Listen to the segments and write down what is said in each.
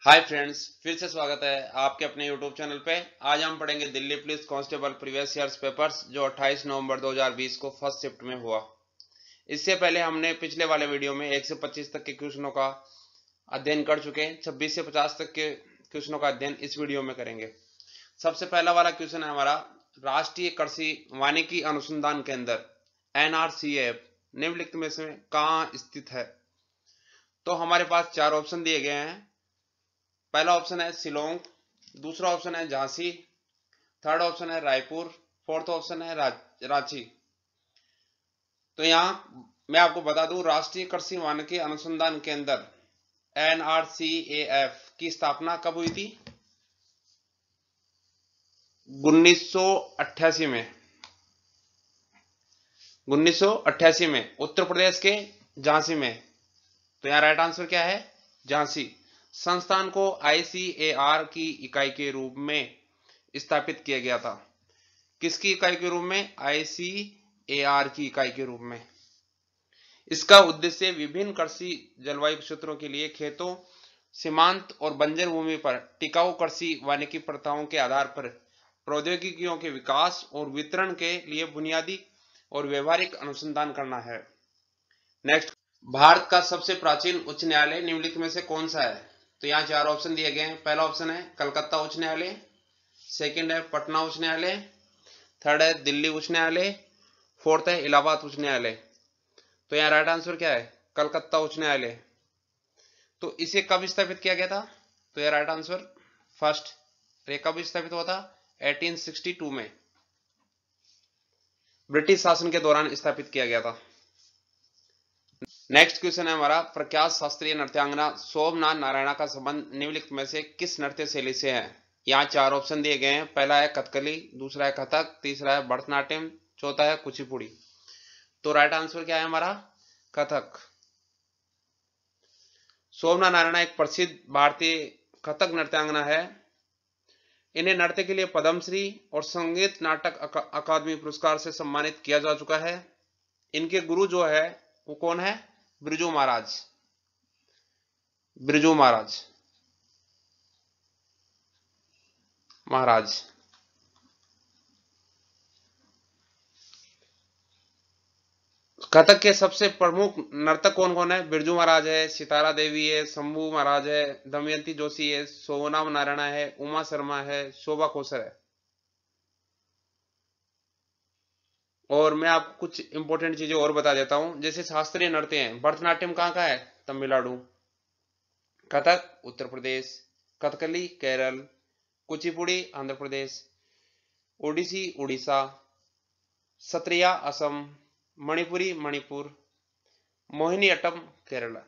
Hi friends, फिर से स्वागत है आपके अपने यूट्यूब चैनल पे। आज हम पढ़ेंगे Delhi police constable previous years papers जो 28 नवंबर 2020 को फर्स्ट शिफ्ट में हुआ। इससे पहले हमने पिछले वाले वीडियो में 1 से 25 तक के क्वेश्चनों का अध्ययन कर चुके हैं। 26 से 50 तक के क्वेश्चनों का अध्ययन इस वीडियो में करेंगे। सबसे पहला वाला क्वेश्चन है हमारा, राष्ट्रीय कृषि वानिकी अनुसंधान केंद्र NRCF निम्नलिखित में से कहाँ स्थित है? तो हमारे पास चार ऑप्शन दिए गए हैं। पहला ऑप्शन है शिलोंग, दूसरा ऑप्शन है झांसी, थर्ड ऑप्शन है रायपुर, फोर्थ ऑप्शन है रांची। तो यहां मैं आपको बता दूं, राष्ट्रीय कृषि वानिकी अनुसंधान केंद्र NRCAF की स्थापना कब हुई थी? 1988 में। 1988 में उत्तर प्रदेश के झांसी में। तो यहाँ राइट आंसर क्या है? झांसी। संस्थान को ICAR की इकाई के रूप में स्थापित किया गया था। किसकी इकाई के रूप में? ICAR की इकाई के रूप में। इसका उद्देश्य विभिन्न कृषि जलवायु क्षेत्रों के लिए खेतों, सीमांत और बंजर भूमि पर टिकाऊ कृषि वानिकी प्रथाओं के आधार पर प्रौद्योगिकियों के विकास और वितरण के लिए बुनियादी और व्यवहारिक अनुसंधान करना है। नेक्स्ट, भारत का सबसे प्राचीन उच्च न्यायालय निम्नलिखित में से कौन सा है? तो यहाँ चार ऑप्शन दिए गए हैं। पहला ऑप्शन है कलकत्ता उच्च न्यायालय, सेकंड है पटना उच्च न्यायालय, थर्ड है दिल्ली उच्च न्यायालय, फोर्थ है इलाहाबाद उच्च न्यायालय। तो यहाँ राइट आंसर क्या है? कलकत्ता उच्च न्यायालय। तो इसे कब स्थापित किया गया था? तो यह राइट आंसर फर्स्ट। ये कब स्थापित हुआ था? 1862 में ब्रिटिश शासन के दौरान स्थापित किया गया था। नेक्स्ट क्वेश्चन है हमारा, प्रख्यात शास्त्रीय नृत्यांगना शोभना नारायणा का संबंध निम्नलिखित में से किस नृत्य शैली से है? यहाँ चार ऑप्शन दिए गए हैं। पहला है कथकली, दूसरा है कथक, तीसरा है भरतनाट्यम, चौथा है कुचिपुड़ी। तो राइट आंसर क्या है हमारा? कथक। शोभना नारायणा एक प्रसिद्ध भारतीय कथक नृत्यांगना है। इन्हें नृत्य के लिए पद्मश्री और संगीत नाटक अकादमी पुरस्कार से सम्मानित किया जा चुका है। इनके गुरु जो है वो कौन है? बिरजू महाराज। बिरजू महाराज महाराज कथक के सबसे प्रमुख नर्तक कौन कौन है? बिरजू महाराज है, सितारा देवी है, शंभू महाराज है, दमयंती जोशी है, शोभना नारायणा है, उमा शर्मा है, शोभा कोसर है। और मैं आपको कुछ इंपॉर्टेंट चीजें और बता देता हूं। जैसे शास्त्रीय नृत्य हैं, भरतनाट्यम कहाँ का है? तमिलनाडु। कथक उत्तर प्रदेश, कथकली केरल, कुचिपुड़ी आंध्र प्रदेश, ओडिसी उड़ीसा, सत्रिया असम, मणिपुरी मणिपुर, मोहिनीअट्टम केरला।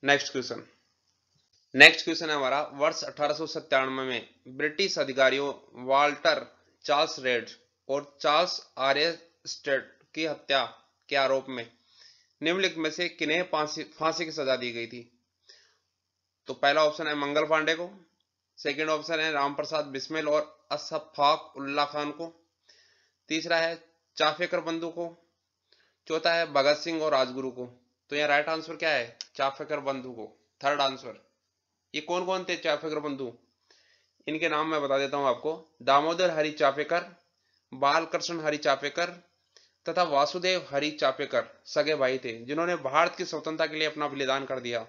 नेक्स्ट क्वेश्चन है हमारा, वर्ष 1897 में ब्रिटिश अधिकारियों वाल्टर चार्ल्स रेड और चार्ल्स आर्यस्टेड की हत्या के आरोप में निम्नलिखित में से किन्हें फांसी की सजा दी गई थी? तो पहला ऑप्शन है मंगल पांडे को, सेकंड ऑप्शन है रामप्रसाद बिस्मिल और अशफाक उल्ला खान को, तीसरा है चाफेकर बंधु को, चौथा है भगत सिंह और राजगुरु को। तो यहाँ राइट आंसर क्या है? चाफेकर बंधु को, थर्ड आंसर। ये कौन कौन थे चाफेकर बंधु? इनके नाम मैं बता देता हूं आपको। दामोदर हरि चाफेकर, बालकृष्ण हरि चाफेकर तथा वासुदेव हरि चाफेकर सगे भाई थे, जिन्होंने भारत की स्वतंत्रता के लिए अपना बलिदान कर दिया।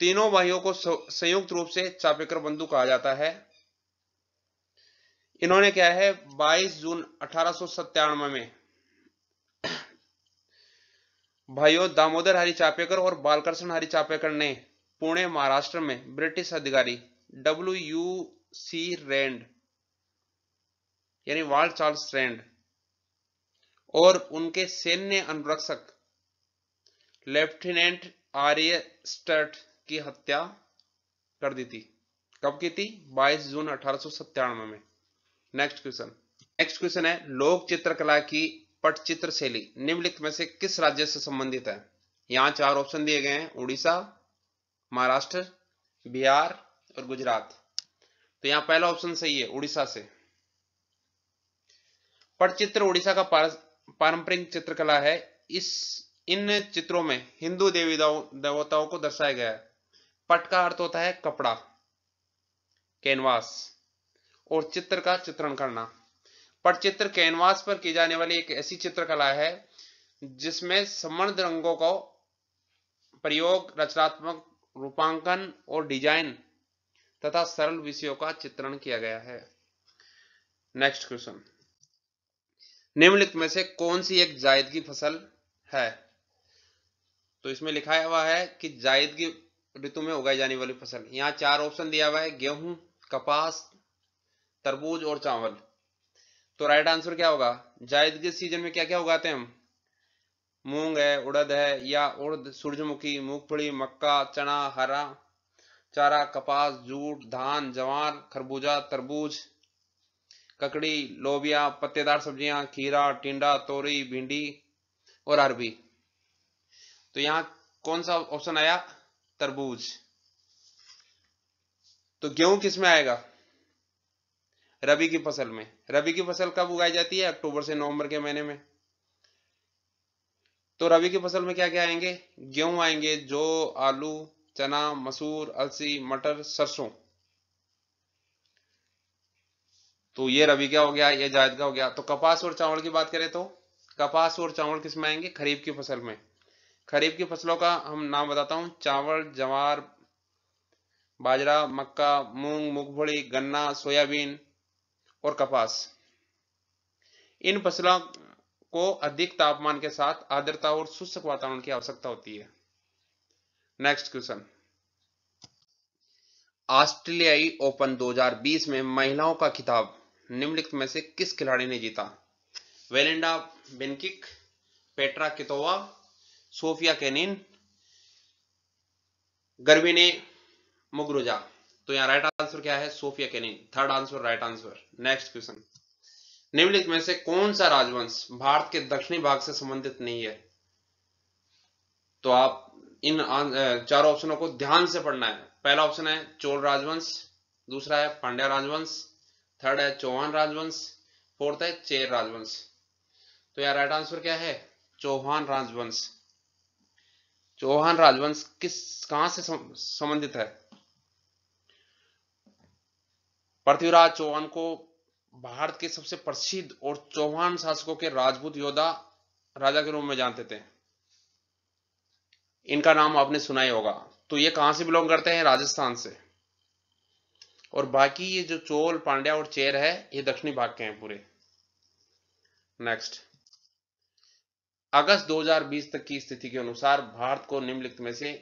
तीनों भाइयों को संयुक्त रूप से चाफेकर बंधु कहा जाता है। इन्होंने क्या है, 22 जून 1897 में भाइयों दामोदर हरि चाफेकर और बालकृष्ण हरि चाफेकर ने पुणे महाराष्ट्र में ब्रिटिश अधिकारी WUC रैंड यानी वाल्ट चार्ल्स रैंड और उनके सैन्य अनुरक्षक लेफ्टिनेंट आर्यस्टेड की हत्या कर दी थी। कब की थी? 22 जून 1897 में। नेक्स्ट क्वेश्चन है, लोक चित्रकला की पटचित्र शैली निम्नलिखित में से किस राज्य से संबंधित है? यहां चार ऑप्शन दिए गए हैं, उड़ीसा, महाराष्ट्र, बिहार और गुजरात। तो यहां पहला ऑप्शन सही है, उड़ीसा से। पटचित्र उड़ीसा का पारंपरिक चित्रकला है। इन चित्रों में हिंदू देवी देवताओं को दर्शाया गया है। पट का अर्थ होता है कपड़ा, कैनवास, और चित्र का चित्रण करना। पटचित्र कैनवास पर की जाने वाली एक ऐसी चित्रकला है जिसमें समृद्ध रंगों का प्रयोग, रचनात्मक रूपांकन और डिजाइन तथा सरल विषयों का चित्रण किया गया है। नेक्स्ट क्वेश्चन, निम्नलिखित में से कौन सी एक जायद की फसल है? तो इसमें लिखा हुआ है कि जायद की ऋतु में उगाई जाने वाली फसल। यहाँ 4 ऑप्शन दिया हुआ है, गेहूं, कपास, तरबूज और चावल। तो राइट आंसर क्या होगा? जायद के सीजन में क्या क्या उगाते हैं हम? मूंग है, उड़द है या उड़द, सूरजमुखी, मूंगफली, मक्का, चना, हरा चारा, कपास, जूट, धान, जवार, खरबूजा, तरबूज, ककड़ी, लोबिया, पत्तेदार सब्जियां, खीरा, टिंडा, तोरी, भिंडी और अरबी। तो यहां कौन सा ऑप्शन आया? तरबूज। तो गेहूं किस में आएगा? रबी की फसल में। रबी की फसल कब उगाई जाती है? अक्टूबर से नवंबर के महीने में। तो रबी की फसल में क्या क्या आएंगे? गेहूं आएंगे, जौ, आलू, चना, मसूर, अलसी, मटर, सरसों। तो ये रबी का हो गया, ये जायद का हो गया। तो कपास और चावल की बात करें तो कपास और चावल किस में आएंगे? खरीफ की फसल में। खरीफ की फसलों का हम नाम बताता हूं, चावल, जवार, बाजरा, मक्का, मूंग, मूंगफली, गन्ना, सोयाबीन और कपास। इन फसलों को अधिक तापमान के साथ आर्द्रता और शुष्क वातावरण की आवश्यकता होती है। नेक्स्ट क्वेश्चन, ऑस्ट्रेलियाई ओपन 2020 में महिलाओं का खिताब निम्नलिखित में से किस खिलाड़ी ने जीता? Belinda Bencic, Petra Kvitova, Sofia Kenin, Garbine Muguruza. तो यहाँ राइट आंसर क्या है? Sofia Kenin. Third answer right answer. Next question, निम्नलिखित में से कौन सा राजवंश भारत के दक्षिणी भाग से संबंधित नहीं है? तो आप इन चारों ऑप्शनों को ध्यान से पढ़ना है। पहला ऑप्शन है चोल राजवंश, दूसरा है पांड्या राजवंश, थर्ड है चौहान राजवंश, फोर्थ है चेर राजवंश। तो यार राइट आंसर क्या है? चौहान राजवंश। चौहान राजवंश कहां से संबंधित है? पृथ्वीराज चौहान को भारत के सबसे प्रसिद्ध और चौहान शासकों के राजपूत योद्धा राजा के रूप में जानते थे। इनका नाम आपने सुना ही होगा। तो ये कहां से बिलोंग करते हैं? राजस्थान से। और बाकी ये जो चोल, पांड्या और चेर है, ये दक्षिणी भाग के हैं पूरे। नेक्स्ट, अगस्त 2020 तक की स्थिति के अनुसार भारत को निम्नलिखित में से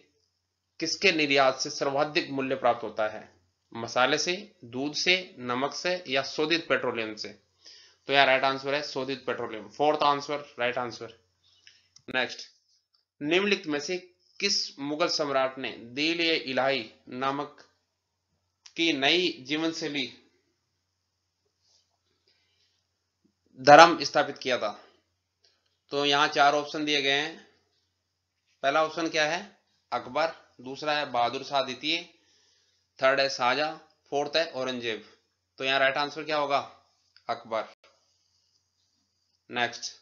किसके निर्यात से सर्वाधिक मूल्य प्राप्त होता है? मसाले से, दूध से, नमक से या शोधित पेट्रोलियम से? तो यार राइट आंसर है शोधित petroleum. Fourth answer right answer. Next, निम्नलिखित में से किस मुगल सम्राट ने दिल ए इलाही नामक की नई जीवन शैली धर्म स्थापित किया था? तो यहां 4 ऑप्शन दिए गए हैं। पहला ऑप्शन क्या है? अकबर, दूसरा है बहादुर शाह द्वितीय, थर्ड है शाहजहां, फोर्थ है औरंगजेब। तो यहां राइट आंसर क्या होगा? अकबर। नेक्स्ट,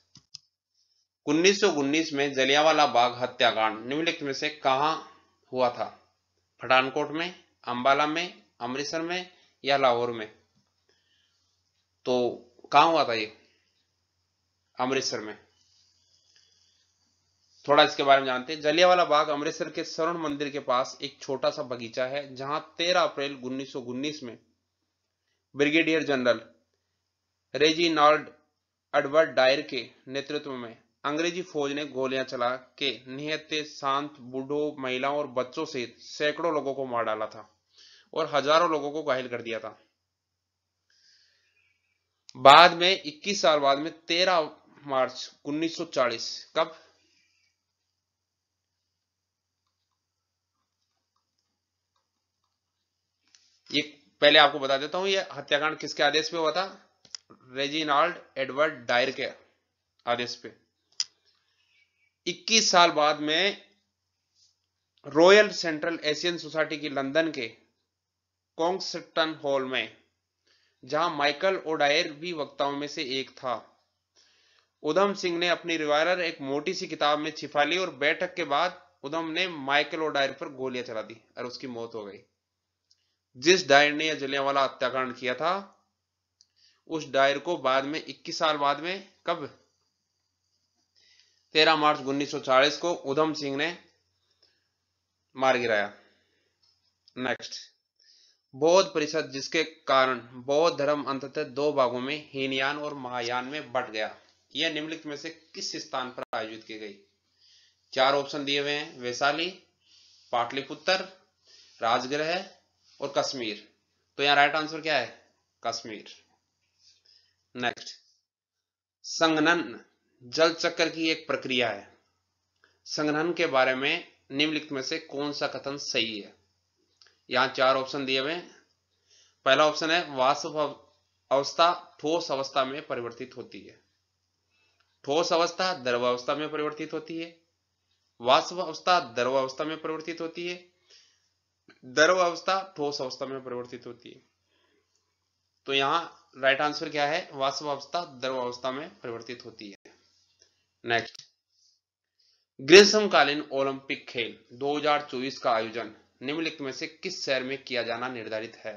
1919 में जलियांवाला बाग हत्याकांड निम्नलिखित में से कहां हुआ था? पठानकोट में, अंबाला में, अमृतसर में या लाहौर में? तो कहां हुआ था ये? अमृतसर में। थोड़ा इसके बारे में जानते हैं। जलियांवाला बाग अमृतसर के स्वर्ण मंदिर के पास एक छोटा सा बगीचा है जहां 13 अप्रैल 1919 में brigadier general Reginald Edward Dyer के नेतृत्व में अंग्रेजी फौज ने गोलियां चला के निहत्थे, शांत, बूढ़ों, महिलाओं और बच्चों सहित सैकड़ों लोगों को मार डाला था और हजारों लोगों को घायल कर दिया था। बाद में 21 साल बाद में 13 मार्च 1940, कब? ये पहले आपको बता देता हूं, ये हत्याकांड किसके आदेश पे हुआ था? रेजिनाल्ड एडवर्ड डायर के आदेश पे। 21 साल बाद में रॉयल सेंट्रल एशियन सोसाइटी की लंदन के कॉन्ग्स्टन हॉल में, जहां माइकल ओडायर भी वक्ताओं में से एक था, उधम सिंह ने अपनी रिवाल्वर एक मोटी सी किताब में छिपा ली और बैठक के बाद उधम ने माइकल ओडायर पर गोलियां चला दी और उसकी मौत हो गई। जिस डायर ने यह जलियांवाला हत्याकांड किया था, उस डायर को बाद में 21 साल बाद में, कब, 13 मार्च 1940 को उधम सिंह ने मार गिराया। नेक्स्ट, बौद्ध परिषद, जिसके कारण बौद्ध धर्म अंततः दो भागों में हीनयान और महायान में बंट गया, यह निम्नलिखित में से किस स्थान पर आयोजित की गई? 4 ऑप्शन दिए हुए हैं, वैशाली, पाटलिपुत्र, राजगृह और कश्मीर। तो यहां राइट आंसर क्या है? कश्मीर। नेक्स्ट, संघनन जल चक्र की एक प्रक्रिया है। संघनन के बारे में निम्नलिखित में से कौन सा कथन सही है? यहां 4 ऑप्शन दिए हुए हैं। पहला ऑप्शन है, वाष्प अवस्था ठोस अवस्था में परिवर्तित होती है। ठोस अवस्था द्रव अवस्था में परिवर्तित होती है। वाष्प अवस्था द्रव अवस्था में परिवर्तित होती है। द्रव अवस्था ठोस अवस्था में परिवर्तित होती है। तो यहां राइट आंसर क्या है? वाष्प अवस्था द्रव अवस्था में परिवर्तित होती है। नेक्स्ट, ग्रीष्मकालीन ओलंपिक खेल 2024 का आयोजन निम्नलिखित में से किस शहर में किया जाना निर्धारित है?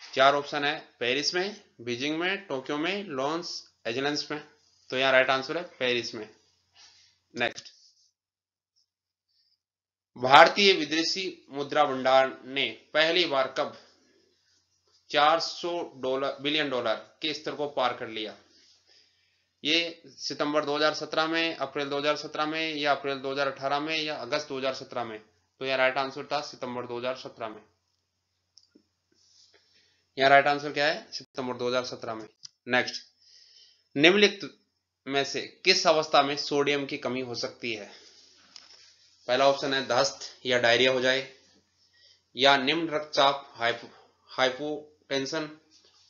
4 ऑप्शन है, पेरिस में, बीजिंग में, टोक्यो में, लॉस एंजल्स में। तो यहां राइट आंसर है पेरिस में। नेक्स्ट, भारतीय विदेशी मुद्रा भंडार ने पहली बार कब $400 बिलियन के स्तर को पार कर लिया? ये सितंबर 2017 में, अप्रैल 2017 में, या अप्रैल 2018 में, या अगस्त 2017 में? तो यह राइट आंसर था सितंबर 2017 में। यह राइट आंसर क्या है? सितंबर 2017 में। नेक्स्ट, निम्नलिखित में से किस अवस्था में सोडियम की कमी हो सकती है? पहला ऑप्शन है, दस्त या डायरिया हो जाए, या निम्न रक्तचाप हाइपोटेंशन,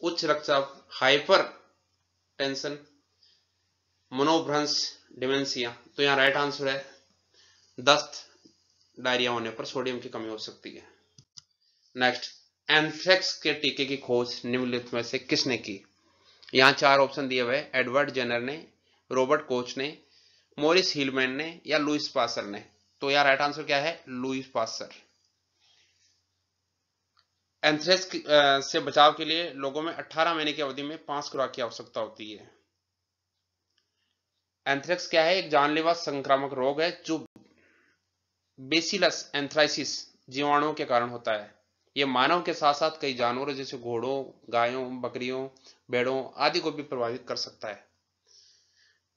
उच्च रक्तचाप हाइपर टेंशन, मनोभ्रंश डिमेंशिया। तो यहां राइट आंसर है दस्त, डायरिया होने पर सोडियम की कमी हो सकती है। नेक्स्ट, एंथ्रेक्स के टीके की खोज निम्नलिखित में से किसने की? यहां 4 ऑप्शन दिए हुए, एडवर्ड जेनर ने, रॉबर्ट कोच ने, मॉरिस हिलमैन ने, या लुइस पास्चर ने। तो यहां राइट आंसर क्या है? Louis Pasteur. एंथ्रेक्स से बचाव के लिए लोगों में 18 महीने की अवधि में 5 खुराक की आवश्यकता होती है। एंथ्रेक्स क्या है? एक जानलेवा संक्रामक रोग है जो बेसिलस एंथ्राइसिस जीवाणुओं के कारण होता है। यह मानव के साथ साथ कई जानवरों जैसे घोड़ों, गायों, बकरियों, भेड़ों आदि को भी प्रभावित कर सकता है।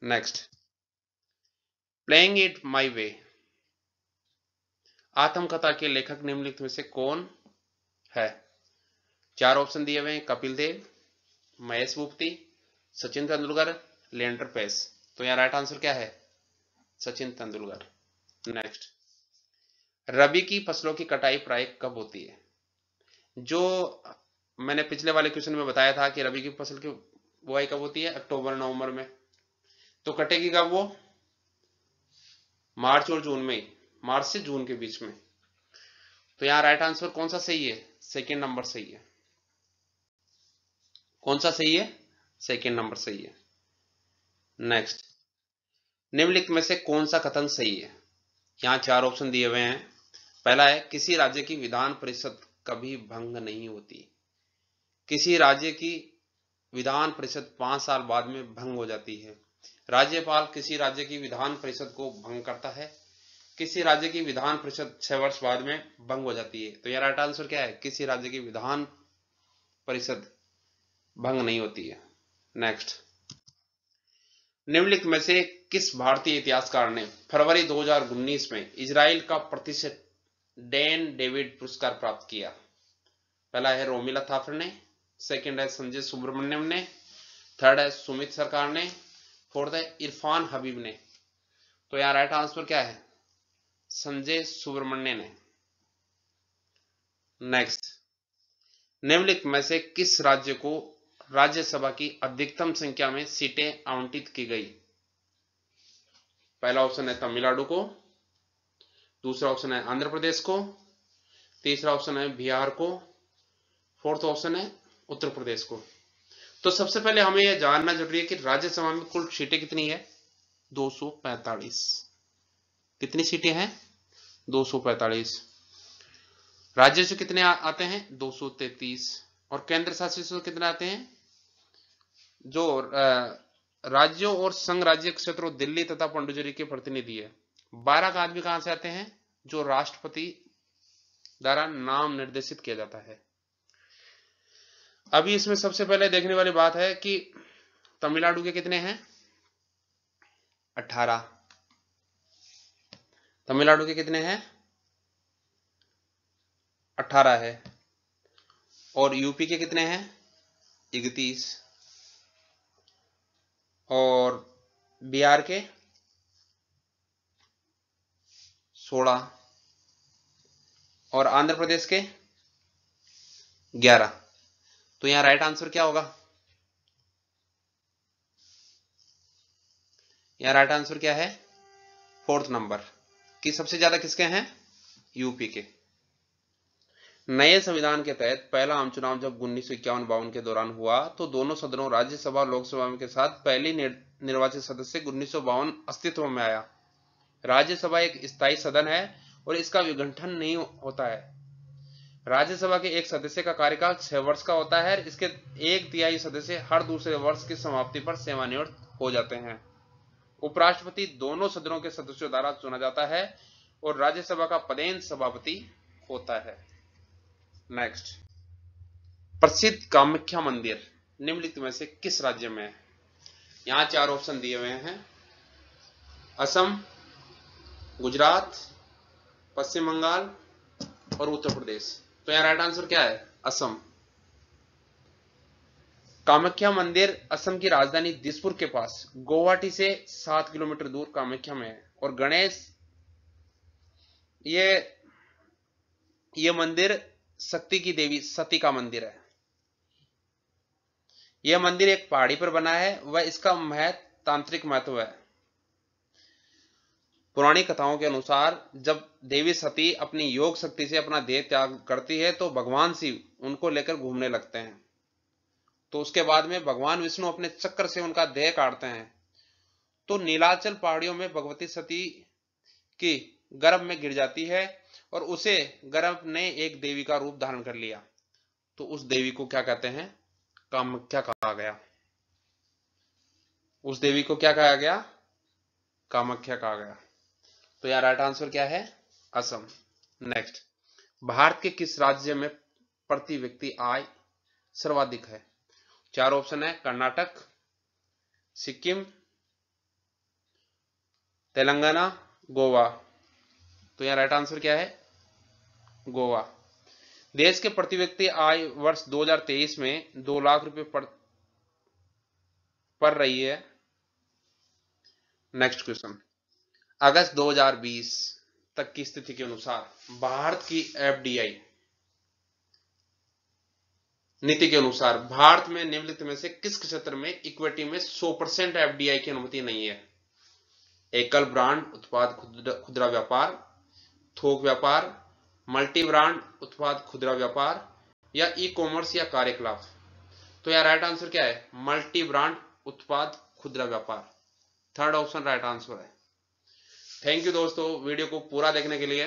नेक्स्ट, प्लेइंग इट माई वे आत्मकथा के लेखक निम्नलिखित में से कौन है? 4 ऑप्शन दिए हुए हैं, कपिल देव, महेश भूपति, सचिन तेंदुलकर, लिएंडर पेस। तो यहां राइट आंसर क्या है? सचिन तेंदुलकर। नेक्स्ट, रबी की फसलों की कटाई प्राय कब होती है? जो मैंने पिछले वाले क्वेश्चन में बताया था कि रबी की फसल की बुआई कब होती है? अक्टूबर नवंबर में। तो कटेगी कब वो? मार्च और जून में, मार्च से जून के बीच में। तो यहां राइट आंसर कौन सा सही है? सेकेंड नंबर सही है। कौन सा सही है? सेकेंड नंबर सही है। नेक्स्ट, निम्नलिखित में से कौन सा कथन सही है? यहां 4 ऑप्शन दिए हुए हैं। पहला है, किसी राज्य की विधान परिषद कभी भंग नहीं होती। किसी राज्य की विधान परिषद 5 साल बाद में भंग हो जाती है। राज्यपाल किसी राज्य की विधान परिषद को भंग करता है। किसी राज्य की विधान परिषद 6 वर्ष बाद में भंग हो जाती है। तो यह राइट आंसर क्या है? किसी राज्य की विधान परिषद भंग नहीं होती है। नेक्स्ट, निम्नलिखित में से किस भारतीय इतिहासकार ने फरवरी 2019 में इजराइल का प्रतिष्ठित डैन डेविड पुरस्कार प्राप्त किया? पहला है रोमिला थापर ने, सेकंड है संजय सुब्रमण्यम ने, थर्ड है सुमित सरकार ने, फोर्थ है इरफान हबीब ने। तो यहां राइट आंसर क्या है? संजय सुब्रमण्य ने। नेक्स्ट, निम्नलिखित में से किस राज्य को राज्यसभा की अधिकतम संख्या में सीटें आवंटित की गई? पहला ऑप्शन है तमिलनाडु को, दूसरा ऑप्शन है आंध्र प्रदेश को, तीसरा ऑप्शन है बिहार को, फोर्थ ऑप्शन है उत्तर प्रदेश को। तो सबसे पहले हमें यह जानना जरूरी है कि राज्यसभा में कुल सीटें कितनी है? 245। कितनी सीटें हैं? 245। राज्यों से कितने आते हैं? 233। और केंद्र शासित से कितने आते हैं? जो राज्यों और संघ राज्य क्षेत्रों दिल्ली तथा पुडुचेरी के प्रतिनिधि है। 12 का आदमी कहां से आते हैं? जो राष्ट्रपति द्वारा नाम निर्देशित किया जाता है। अभी इसमें सबसे पहले देखने वाली बात है कि तमिलनाडु के कितने हैं? 18। तमिलनाडु के कितने हैं? 18 है। और यूपी के कितने हैं? 31। और बिहार के 16। और आंध्र प्रदेश के 11। तो यहां राइट आंसर क्या होगा? यहां राइट आंसर क्या है? 4th नंबर कि सबसे ज्यादा किसके हैं? यूपी के। नए संविधान के तहत पहला आम चुनाव जब 1951-52 के दौरान हुआ तो दोनों सदनों राज्यसभा और लोकसभा के साथ पहली निर्वाचित सदस्य 1952 अस्तित्व में आया। राज्यसभा एक स्थायी सदन है और इसका विघटन नहीं होता है। राज्यसभा के एक सदस्य का कार्यकाल 6 वर्ष का होता है। इसके 1/3 सदस्य हर दूसरे वर्ष की समाप्ति पर सेवानिवृत्त हो जाते हैं। उपराष्ट्रपति दोनों सदनों के सदस्यों द्वारा चुना जाता है और राज्यसभा का पदेन सभापति होता है। नेक्स्ट, प्रसिद्ध कामाख्या मंदिर निम्नलिखित में से किस राज्य में है? यहां 4 ऑप्शन दिए हुए हैं। असम, गुजरात, पश्चिम बंगाल और उत्तर प्रदेश। तो यहां राइट आंसर क्या है? असम। कामाख्या मंदिर असम की राजधानी दिसपुर के पास गुवाहाटी से 7 किलोमीटर दूर कामाख्या में है। और गणेश ये मंदिर शक्ति की देवी सती का मंदिर है। यह मंदिर एक पहाड़ी पर बना है वह इसका तांत्रिक महत्व है। पुरानी कथाओं के अनुसार जब देवी सती अपनी योग शक्ति से अपना देह त्याग करती है तो भगवान शिव उनको लेकर घूमने लगते हैं। तो उसके बाद में भगवान विष्णु अपने चक्र से उनका देह काटते हैं। तो नीलाचल पहाड़ियों में भगवती सती की गर्भ में गिर जाती है और उसे गर्भ ने एक देवी का रूप धारण कर लिया। तो उस देवी को क्या कहते हैं? कामाख्या कहा गया। उस देवी को क्या कहा गया? कामाख्या कहा गया। तो यार राइट आंसर क्या है? असम। नेक्स्ट, भारत के किस राज्य में प्रति व्यक्ति आय सर्वाधिक है? 4 ऑप्शन है। कर्नाटक, सिक्किम, तेलंगाना, गोवा। तो यहां राइट आंसर क्या है? गोवा। देश के प्रति व्यक्ति आय वर्ष 2023 में 2 लाख रुपए पर रही है। नेक्स्ट क्वेश्चन, अगस्त 2020 तक की स्थिति के अनुसार भारत की एफडीआई नीति के अनुसार भारत में निम्नलिखित में से किस क्षेत्र में इक्विटी में 100% एफडीआई की अनुमति नहीं है? एकल ब्रांड उत्पाद खुदरा व्यापार, थोक व्यापार, मल्टी ब्रांड उत्पाद खुदरा व्यापार या ई कॉमर्स या कार्यकलाप। तो यार राइट आंसर क्या है? मल्टी ब्रांड उत्पाद खुदरा व्यापार। 3rd ऑप्शन राइट आंसर है। थैंक यू दोस्तों वीडियो को पूरा देखने के लिए।